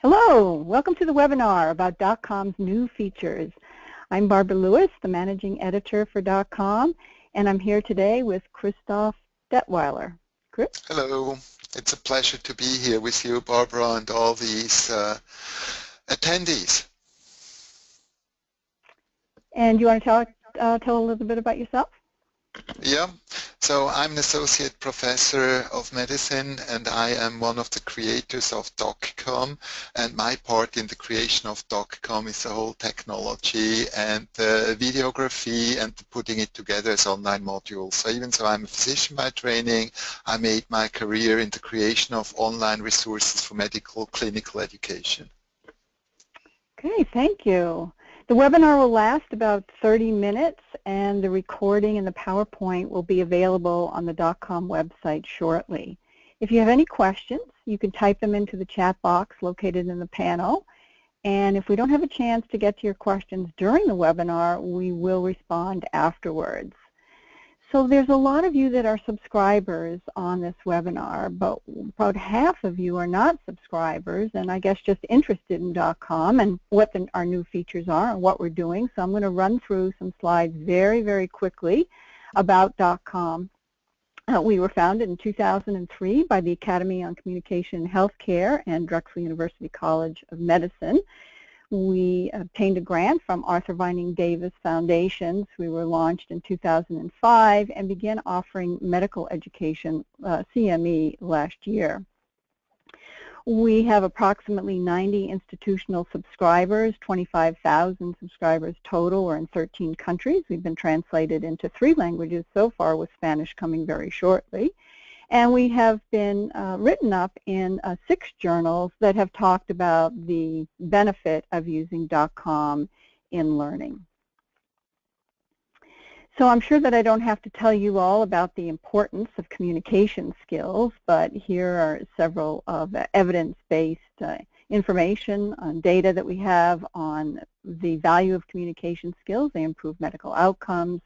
Hello, welcome to the webinar about DocCom's new features. I'm Barbara Lewis, the Managing Editor for DocCom, and I'm here today with Christoph Detweiler. Chris? Hello, it's a pleasure to be here with you, Barbara, and all these attendees. And you want to tell a little bit about yourself? Yeah, so I'm an associate professor of medicine, and I am one of the creators of DocCom, and my part in the creation of DocCom is the whole technology and the videography and putting it together as online modules. So even though I'm a physician by training, I made my career in the creation of online resources for medical clinical education. Okay, thank you. The webinar will last about 30 minutes, and the recording and the PowerPoint will be available on the DocCom website shortly. If you have any questions, you can type them into the chat box located in the panel, and if we don't have a chance to get to your questions during the webinar, we will respond afterwards. So there's a lot of you that are subscribers on this webinar, but about half of you are not subscribers, and I guess just interested in DocCom and what our new features are and what we're doing. So I'm going to run through some slides very, very quickly about DocCom. We were founded in 2003 by the Academy on Communication and Healthcare and Drexel University College of Medicine. We obtained a grant from Arthur Vining Davis Foundations. We were launched in 2005 and began offering medical education, CME, last year. We have approximately 90 institutional subscribers, 25,000 subscribers total. We're in 13 countries. We've been translated into 3 languages so far, with Spanish coming very shortly. And we have been written up in 6 journals that have talked about the benefit of using DocCom in learning. So I'm sure that I don't have to tell you all about the importance of communication skills, but here are several of evidence-based information on data that we have on the value of communication skills. They improve medical outcomes.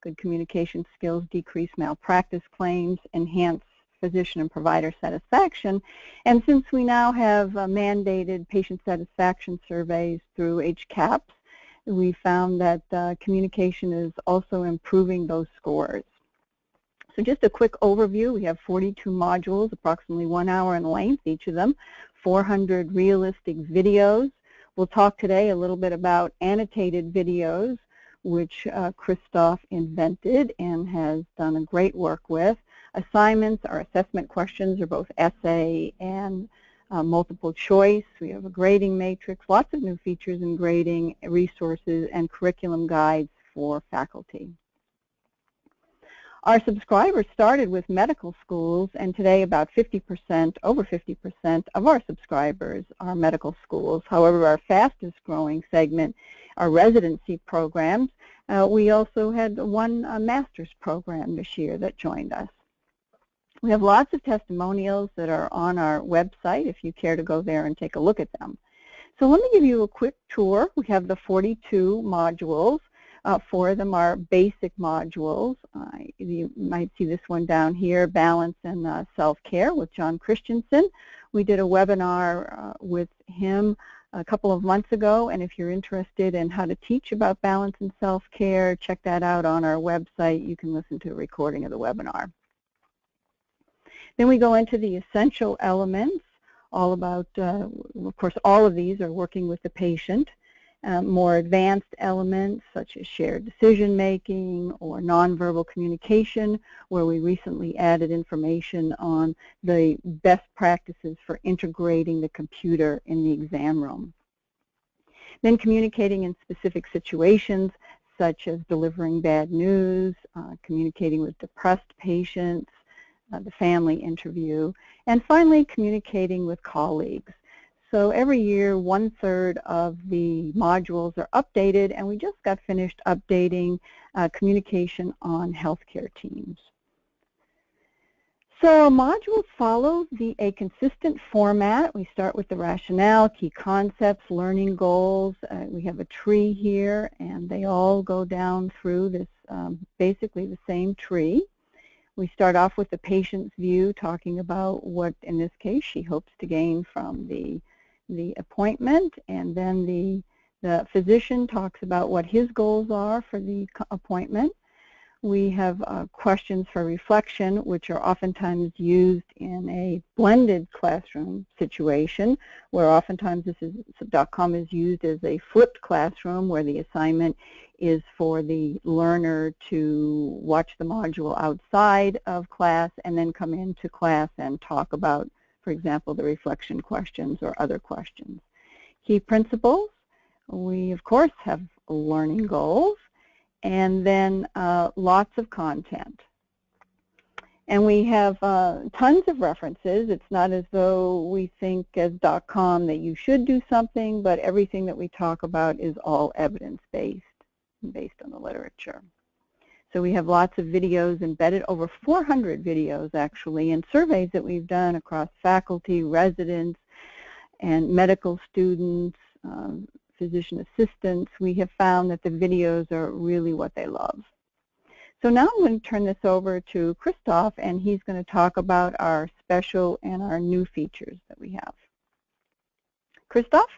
Good communication skills decrease malpractice claims, enhance physician and provider satisfaction. And since we now have mandated patient satisfaction surveys through HCAHPS, we found that communication is also improving those scores. So just a quick overview, we have 42 modules, approximately 1 hour in length, each of them, 400 realistic videos. We'll talk today a little bit about annotated videos, which Christoph invented and has done a great work with. Assignments, our assessment questions are both essay and multiple choice. We have a grading matrix, lots of new features in grading, resources, and curriculum guides for faculty. Our subscribers started with medical schools, and today about 50%, over 50% of our subscribers are medical schools. However, our fastest growing segment are residency programs. We also had one master's program this year that joined us. We have lots of testimonials that are on our website if you care to go there and take a look at them. So let me give you a quick tour. We have the 42 modules. 4 of them are basic modules. You might see this one down here, Balance and Self-Care with John Christensen. We did a webinar with him a couple of months ago, and if you're interested in how to teach about balance and self-care, check that out on our website. You can listen to a recording of the webinar. Then we go into the essential elements, all about, of course, all of these are working with the patient. More advanced elements such as shared decision-making or nonverbal communication, where we recently added information on the best practices for integrating the computer in the exam room. Then communicating in specific situations such as delivering bad news, communicating with depressed patients, the family interview, and finally communicating with colleagues. So every year 1/3 of the modules are updated, and we just got finished updating communication on healthcare teams. So modules follow a consistent format. We start with the rationale, key concepts, learning goals. We have a tree here, and they all go down through this basically the same tree. We start off with the patient's view, talking about what, in this case, she hopes to gain from the the appointment, and then the physician talks about what his goals are for the appointment. We have questions for reflection, which are oftentimes used in a blended classroom situation, where oftentimes DocCom is used as a flipped classroom, where the assignment is for the learner to watch the module outside of class and then come into class and talk about, for example, the reflection questions or other questions. Key principles, we of course have learning goals, and then lots of content. And we have tons of references. It's not as though we think as DocCom that you should do something, but everything that we talk about is all evidence-based, based on the literature. So we have lots of videos embedded, over 400 videos actually, and surveys that we've done across faculty, residents, and medical students, physician assistants. We have found that the videos are really what they love. So now I'm going to turn this over to Christoph, and he's going to talk about our special and our new features that we have. Christoph?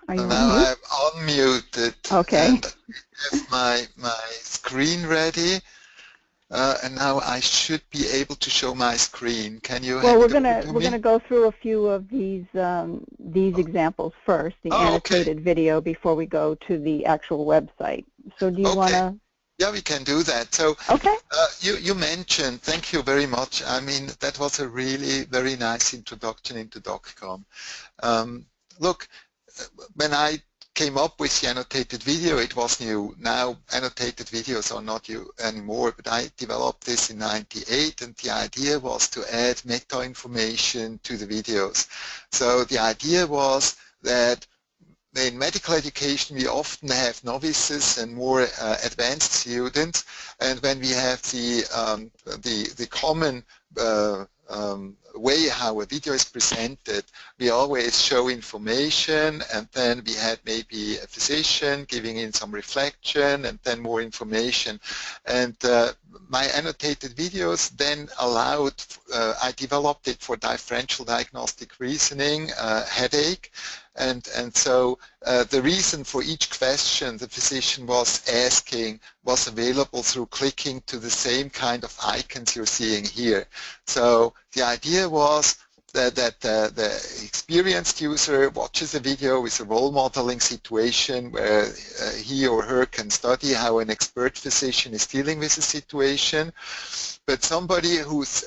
Are you on mute? Now I'm unmuted. Okay. And I have my screen ready. And now I should be able to show my screen. Can you? Well, we're gonna go through a few of these examples first, the annotated video, before we go to the actual website. So do you want to? Yeah, we can do that. So okay. You mentioned, thank you very much. I mean, that was a really very nice introduction into DocCom. Look, when I came up with the annotated video, it was new. Now annotated videos are not new anymore, but I developed this in '98, and the idea was to add meta information to the videos. So the idea was that in medical education we often have novices and more advanced students, and when we have the common way how a video is presented, we always show information, and then we had maybe a physician giving in some reflection, and then more information. And my annotated videos then allowed, I developed it for differential diagnostic reasoning, headache, and so the reason for each question the physician was asking was available through clicking to the same kind of icons you're seeing here. So the idea was that the experienced user watches a video with a role modeling situation where he or her can study how an expert physician is dealing with a situation. But somebody who's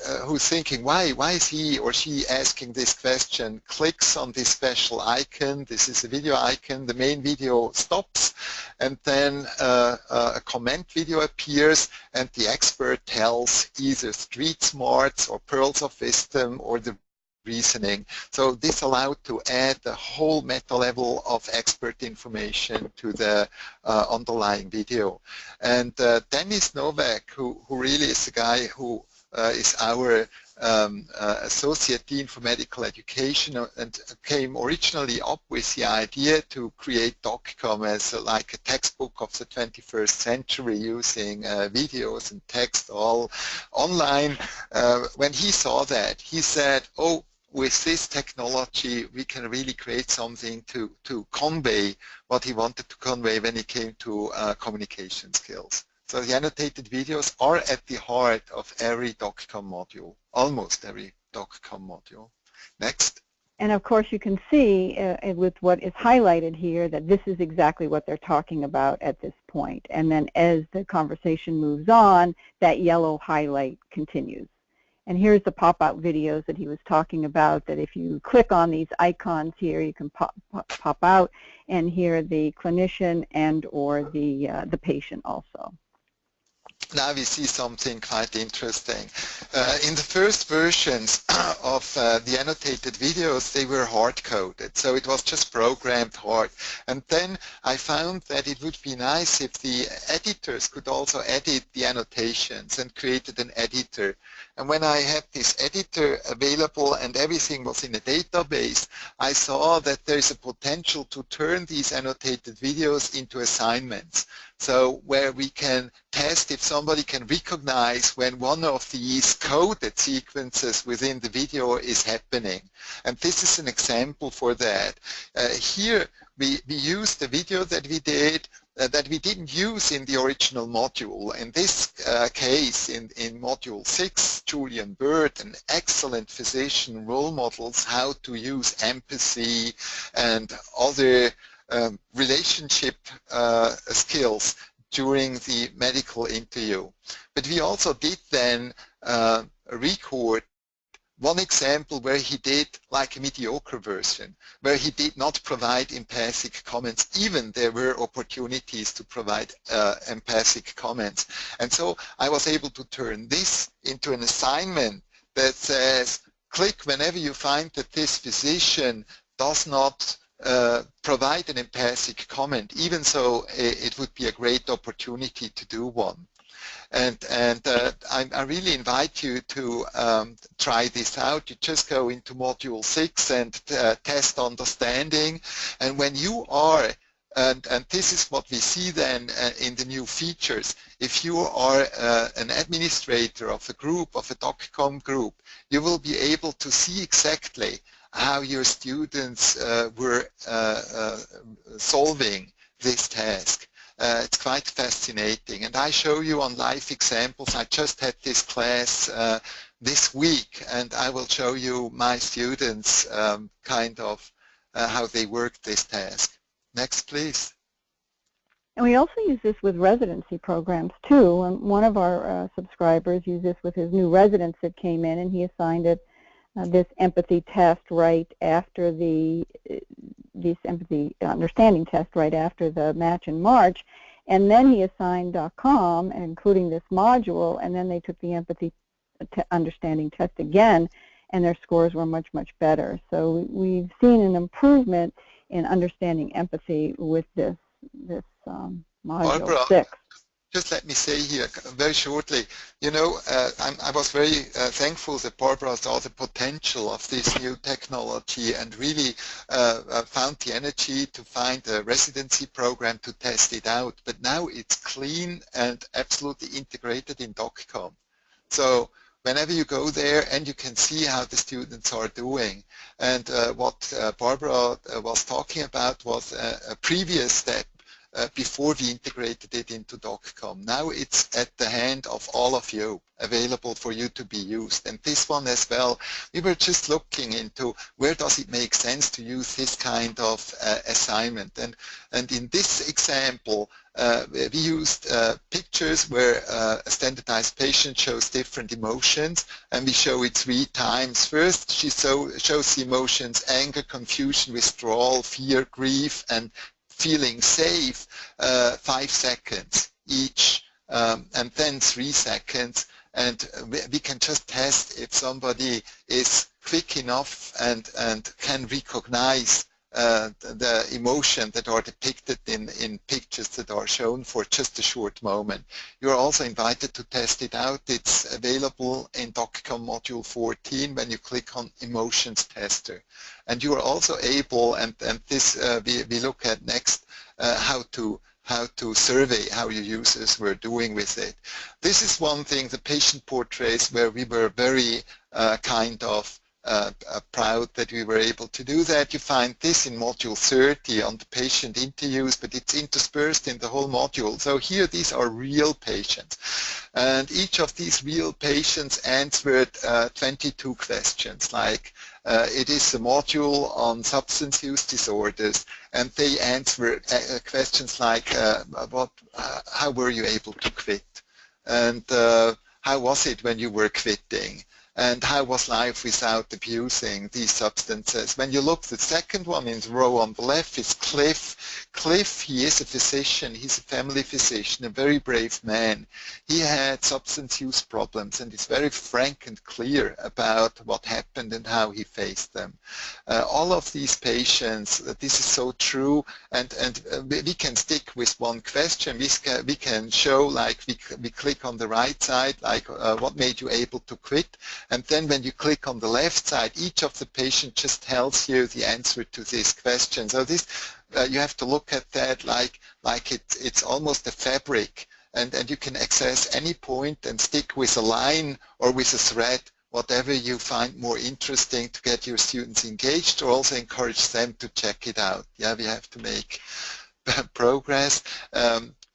thinking, why is he or she asking this question, clicks on this special icon. This is a video icon. The main video stops, and then a comment video appears, and the expert tells either street smarts or pearls of wisdom or the reasoning. So this allowed to add the whole meta level of expert information to the underlying video. And Dennis Novak, who really is the guy who is our Associate Dean for Medical Education, and came originally up with the idea to create DocCom as like a textbook of the 21st century, using videos and text all online. When he saw that, he said, oh, with this technology we can really create something to convey what he wanted to convey when it came to communication skills. So the annotated videos are at the heart of every DocCom module, almost every DocCom module. Next. And of course you can see with what is highlighted here that this is exactly what they're talking about at this point. And then as the conversation moves on, that yellow highlight continues. And here's the pop-out videos that he was talking about, that if you click on these icons here, you can pop out and hear the clinician and or the patient also. Now we see something quite interesting. In the first versions of the annotated videos, they were hard-coded, so it was just programmed hard. And then I found that it would be nice if the editors could also edit the annotations, and created an editor. And when I had this editor available and everything was in a database, I saw that there is a potential to turn these annotated videos into assignments. So where we can test if somebody can recognize when one of these coded sequences within the video is happening. And this is an example for that. Here we used the video that we did that we didn't use in the original module. In this case, in module 6, Julian Bird, an excellent physician, role models how to use empathy and other relationship skills during the medical interview. But we also did then record one example where he did like a mediocre version, where he did not provide empathic comments, even there were opportunities to provide empathic comments. And so I was able to turn this into an assignment that says, click whenever you find that this physician does not provide an empathic comment, even so it would be a great opportunity to do one. And I really invite you to try this out. You just go into module 6 and test understanding. And when you are, and this is what we see then in the new features, if you are an administrator of a group, of a DocCom group, you will be able to see exactly how your students were solving this task. It's quite fascinating, and I show you on live examples. I just had this class this week, and I will show you my students kind of how they work this task. Next, please. And we also use this with residency programs too. And one of our subscribers used this with his new residents that came in, and he assigned it this empathy test right after this empathy understanding test right after the match in March, and then he assigned DocCom, including this module, and then they took the empathy understanding test again, and their scores were much, much better. So we've seen an improvement in understanding empathy with this module Barbara, 6. Just let me say here very shortly, you know, I was very thankful that Barbara saw the potential of this new technology and really found the energy to find a residency program to test it out. But now it's clean and absolutely integrated in DocCom. So whenever you go there and you can see how the students are doing. And what Barbara was talking about was a previous step before we integrated it into DocCom. Now it's at the hand of all of you, available for you to be used. And this one as well, we were just looking into where does it make sense to use this kind of assignment. And in this example, we used pictures where a standardized patient shows different emotions, and we show it 3 times. First, she shows the emotions anger, confusion, withdrawal, fear, grief, and feeling safe, 5 seconds each, and then 3 seconds. And we can just test if somebody is quick enough and can recognize the emotion that are depicted in pictures that are shown for just a short moment. You are also invited to test it out. It's available in DocCom Module 14 when you click on Emotions Tester. And you are also able, and this we look at next, how to survey how your users were doing with it. This is one thing, the patient portraits, where we were very kind of proud that we were able to do that. You find this in module 30 on the patient interviews, but it's interspersed in the whole module. So here these are real patients. And each of these real patients answered 22 questions, like it is a module on substance use disorders, and they answered questions like how were you able to quit? And how was it when you were quitting? And how was life without abusing these substances? When you look, the second one in the row on the left is Cliff. Cliff, he is a physician, he's a family physician, a very brave man. He had substance use problems and is very frank and clear about what happened and how he faced them. All of these patients, this is so true, and we can stick with one question. We can show, like we click on the right side, like what made you able to quit? And then when you click on the left side, each of the patients just tells you the answer to this question. So this, you have to look at that like it's almost a fabric, and you can access any point and stick with a line or with a thread, whatever you find more interesting to get your students engaged, or also encourage them to check it out. Yeah, we have to make progress.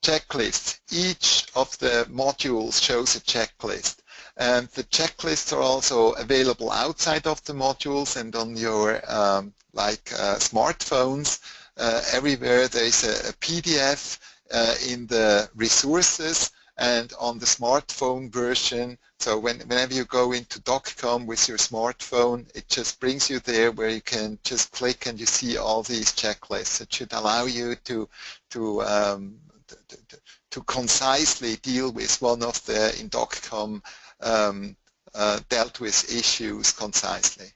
Checklists. Each of the modules shows a checklist. And the checklists are also available outside of the modules and on your smartphones. Everywhere there is a PDF in the resources and on the smartphone version. So whenever you go into DocCom with your smartphone, it just brings you there where you can just click and you see all these checklists. It should allow you to concisely deal with one of the, in DocCom, dealt with issues concisely.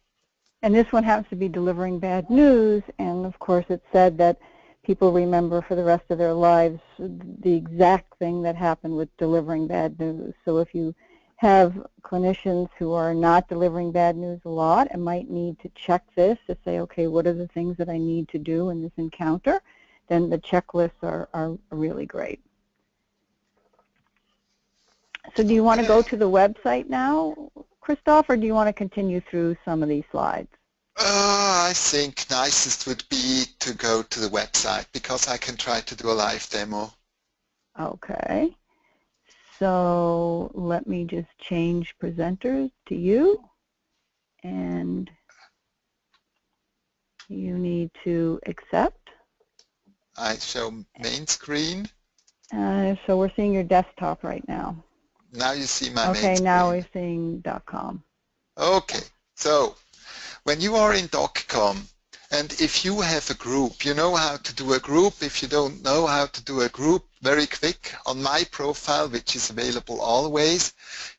And this one happens to be delivering bad news, and of course it's said that people remember for the rest of their lives the exact thing that happened with delivering bad news. So if you have clinicians who are not delivering bad news a lot and might need to check this to say, okay, what are the things that I need to do in this encounter, then the checklists are really great. So do you want to go to the website now, Christoph, or do you want to continue through some of these slides? I think nicest would be to go to the website because I can try to do a live demo. Okay. So let me just change presenters to you, and you need to accept. I show main screen. So we're seeing your desktop right now. Now you see my main screen. Okay, now we're seeing DocCom. Okay, so when you are in DocCom, and if you have a group, you know how to do a group. If you don't know how to do a group, very quick, on my profile, which is available always,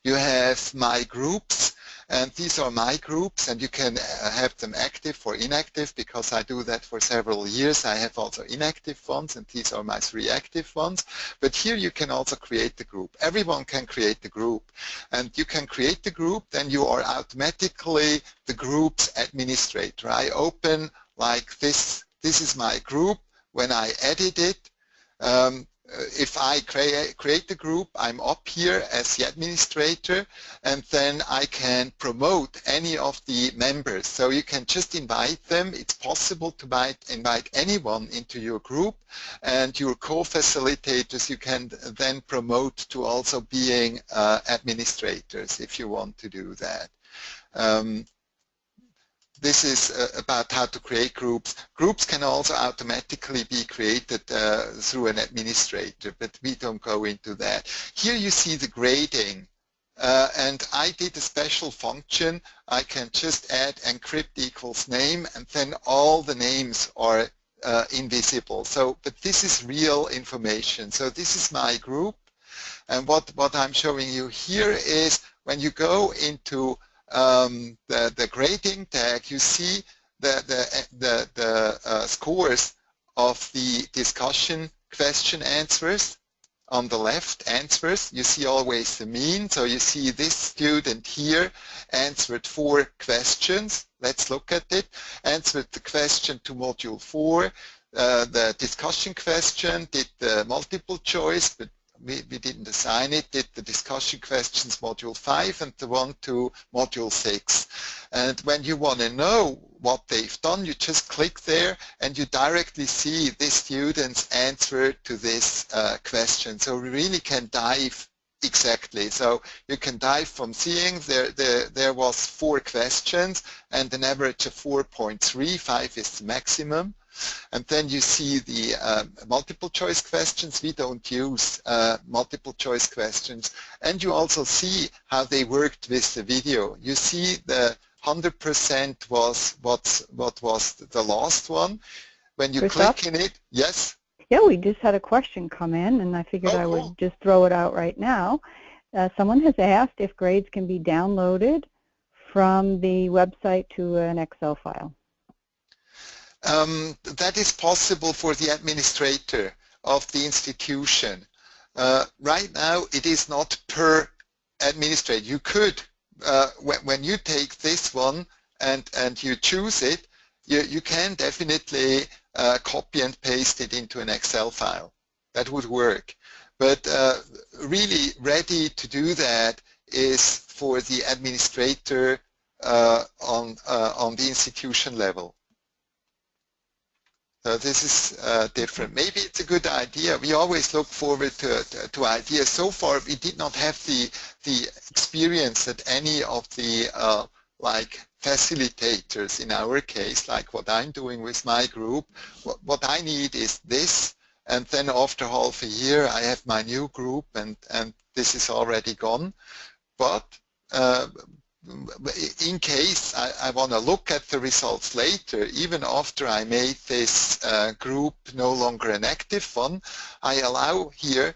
you have my groups, and these are my groups, and you can have them active or inactive because I do that for several years. I have also inactive ones, and these are my 3 active ones. But here you can also create the group. Everyone can create the group, and you can create the group, then you are automatically the group's administrator. I open like this. This is my group. When I edit it, if I create the group, I'm up here as the administrator, and then I can promote any of the members. So you can just invite them. It's possible to invite anyone into your group, and your co-facilitators you can then promote to also being administrators if you want to do that. This is about how to create groups. Groups can also automatically be created through an administrator, but we don't go into that. Here you see the grading, and I did a special function. I can just add encrypt equals name, and then all the names are invisible. So, but this is real information. So this is my group, and what I'm showing you here is when you go into the grading tag, you see the scores of the discussion question answers. On the left, answers, you see always the mean. So you see this student here answered 4 questions. Let's look at it. Answered the question to module 4. The discussion question did the multiple choice, but we didn't assign it, did the discussion questions module 5 and the one to module 6. And when you want to know what they've done, you just click there and you directly see this student's answer to this question. So we really can dive exactly. So you can dive from seeing there was 4 questions and an average of 4.3, 5 is the maximum. And then you see the multiple choice questions. We don't use multiple choice questions. And you also see how they worked with the video. You see the 100% was what was the last one. When you click in it, yes? Yeah, we just had a question come in, and I figured I would just throw it out right now. Someone has asked if grades can be downloaded from the website to an Excel file. That is possible for the administrator of the institution. Right now, it is not per administrator. You could, when you take this one and you choose it, you can definitely copy and paste it into an Excel file. That would work. But really ready to do that is for the administrator on the institution level. So this is different. Maybe it's a good idea. We always look forward to ideas. So far, we did not have the experience that any of the like facilitators in our case, like what I'm doing with my group. What I need is this, and then after half a year, I have my new group, and this is already gone. But in case I want to look at the results later, even after I made this group no longer an active one, I allow here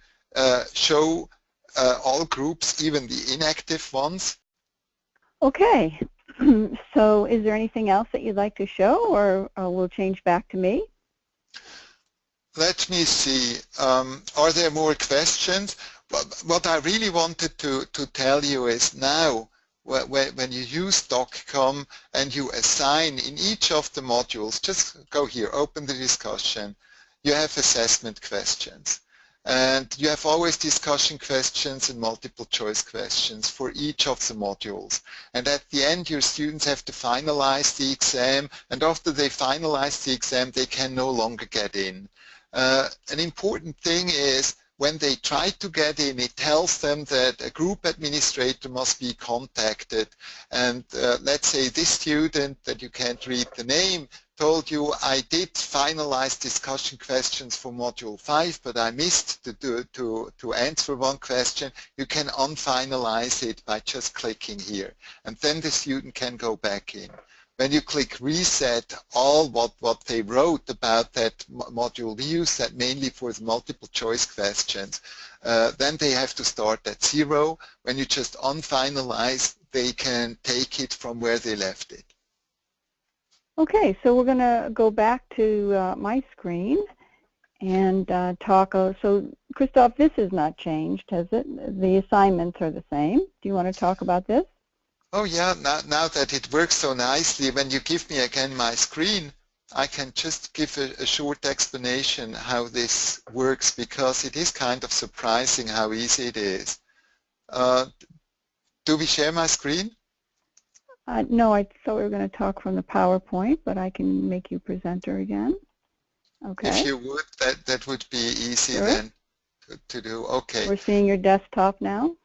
show all groups, even the inactive ones. Okay, so is there anything else that you'd like to show, or we'll change back to me? Let me see. Are there more questions? What I really wanted to tell you is now, when you use DocCom and you assign in each of the modules, just go here, open the discussion, you have assessment questions. And you have always discussion questions and multiple choice questions for each of the modules. And at the end, your students have to finalize the exam, and after they finalize the exam, they can no longer get in. An important thing is, when they try to get in, it tells them that a group administrator must be contacted. And let's say this student that you can't read the name told you, I did finalize discussion questions for Module 5, but I missed to answer one question. You can unfinalize it by just clicking here. And then the student can go back in. When you click reset, all what they wrote about that module, we use that mainly for the multiple choice questions. Then they have to start at 0. When you just unfinalize, they can take it from where they left it. Okay, so we're going to go back to my screen and talk. So, Christoph, this has not changed, has it? The assignments are the same. Do you want to talk about this? Oh yeah, now that it works so nicely, when you give me again my screen, I can just give a short explanation how this works, because it is kind of surprising how easy it is. Do we share my screen? No, I thought we were going to talk from the PowerPoint, but I can make you presenter again. Okay. If you would, that would be easy sure. Then to do. Okay. We're seeing your desktop now.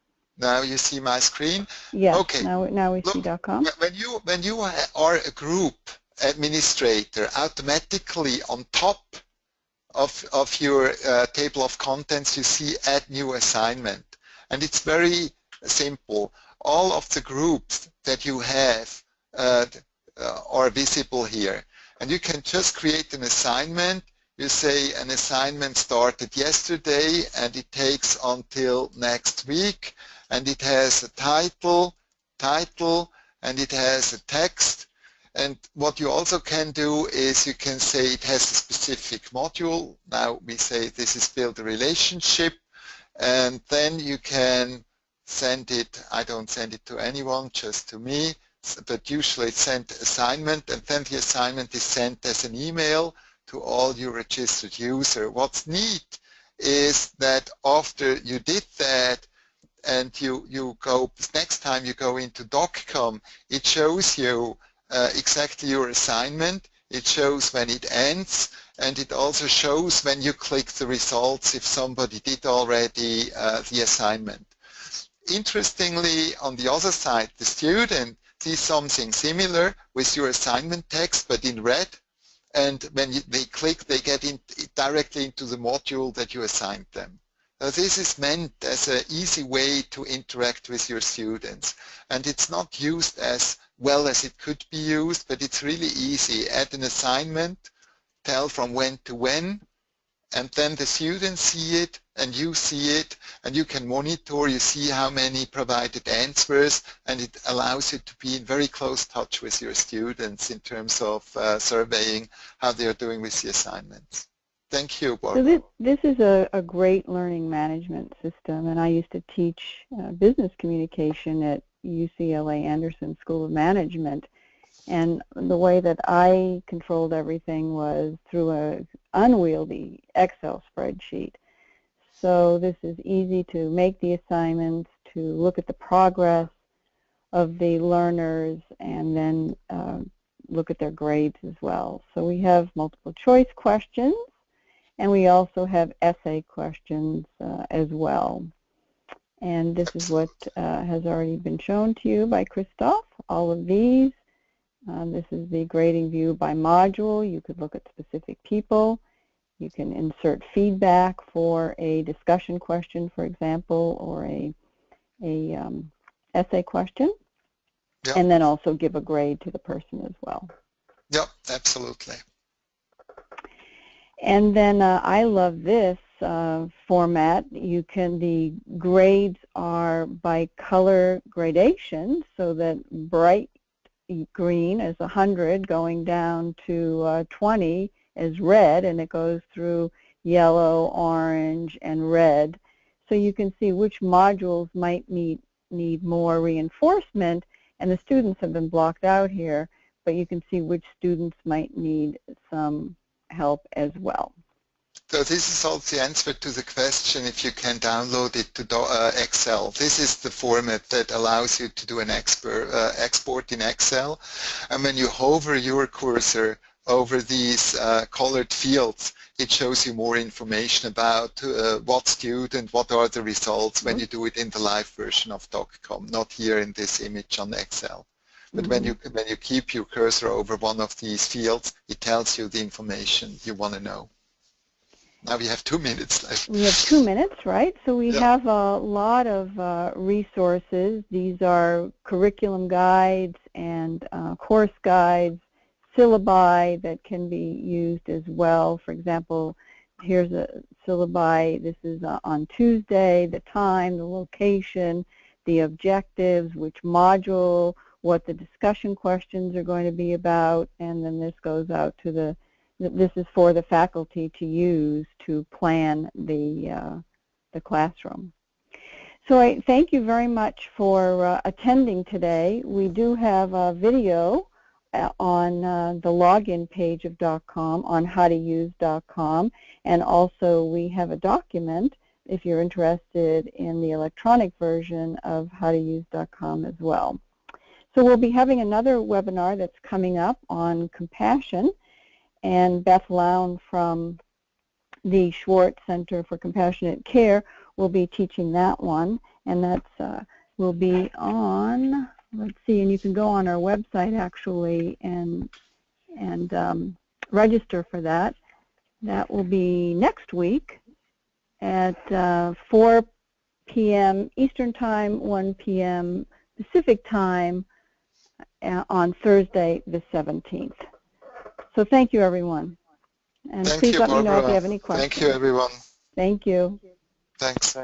Now you see my screen? Yes, okay. now we see DocCom. When you are a group administrator, automatically on top of your table of contents you see add new assignment. And it's very simple. All of the groups that you have are visible here. And you can just create an assignment. You say an assignment started yesterday and it takes until next week. And it has a title, and it has a text. And what you also can do is you can say it has a specific module. Now we say this is build a relationship, and then you can send it. I don't send it to anyone, just to me, but usually it's sent assignment, and then the assignment is sent as an email to all your registered users. What's neat is that after you did that, and you go, next time you go into DocCom, it shows you exactly your assignment, it shows when it ends, and it also shows when you click the results if somebody did already the assignment. Interestingly, on the other side, the student sees something similar with your assignment text, but in red, and when they click, they get directly into the module that you assigned them. Now, this is meant as an easy way to interact with your students, and it's not used as well as it could be used, but it's really easy. Add an assignment, tell from when to when, and then the students see it and you see it, and you can monitor, you see how many provided answers, and it allows you to be in very close touch with your students in terms of surveying how they are doing with the assignments. Thank you, Barbara. So this is a great learning management system, and I used to teach business communication at UCLA Anderson School of Management, and the way that I controlled everything was through an unwieldy Excel spreadsheet. So this is easy to make the assignments, to look at the progress of the learners, and then look at their grades as well. So we have multiple choice questions, and we also have essay questions as well. And this is what has already been shown to you by Christoph, all of these. This is the grading view by module. You could look at specific people. You can insert feedback for a discussion question, for example, or a essay question, Yep. And then also give a grade to the person as well. Yep, absolutely. And then I love this format. The grades are by color gradation, so that bright green is 100, going down to 20 is red, and it goes through yellow, orange, and red. So you can see which modules might need more reinforcement, and the students have been blocked out here, but you can see which students might need some help as well. So this is also the answer to the question if you can download it to Excel. This is the format that allows you to do an export in Excel. And when you hover your cursor over these colored fields, it shows you more information about what student, what are the results when you do it in the live version of DocCom, not here in this image on Excel. But when you keep your cursor over one of these fields, it tells you the information you want to know. Now we have 2 minutes left. We have 2 minutes, right? So we have a lot of resources. These are curriculum guides and course guides, syllabi that can be used as well. For example, here's a syllabi. This is on Tuesday, the time, the location, the objectives, which module, what the discussion questions are going to be about, and then this goes out to this is for the faculty to use to plan the classroom. So I thank you very much for attending today. We do have a video on the login page of DocCom on how to use DocCom, and also we have a document if you're interested in the electronic version of how to use DocCom as well. So we'll be having another webinar that's coming up on compassion, and Beth Lown from the Schwartz Center for Compassionate Care will be teaching that one, and that's will be on, let's see, and you can go on our website actually and register for that. That will be next week at 4 p.m. Eastern Time, 1 p.m. Pacific Time on Thursday the 17th. So thank you, everyone. And please let me know if you have any questions. Thank you, everyone. Thank you. Thanks.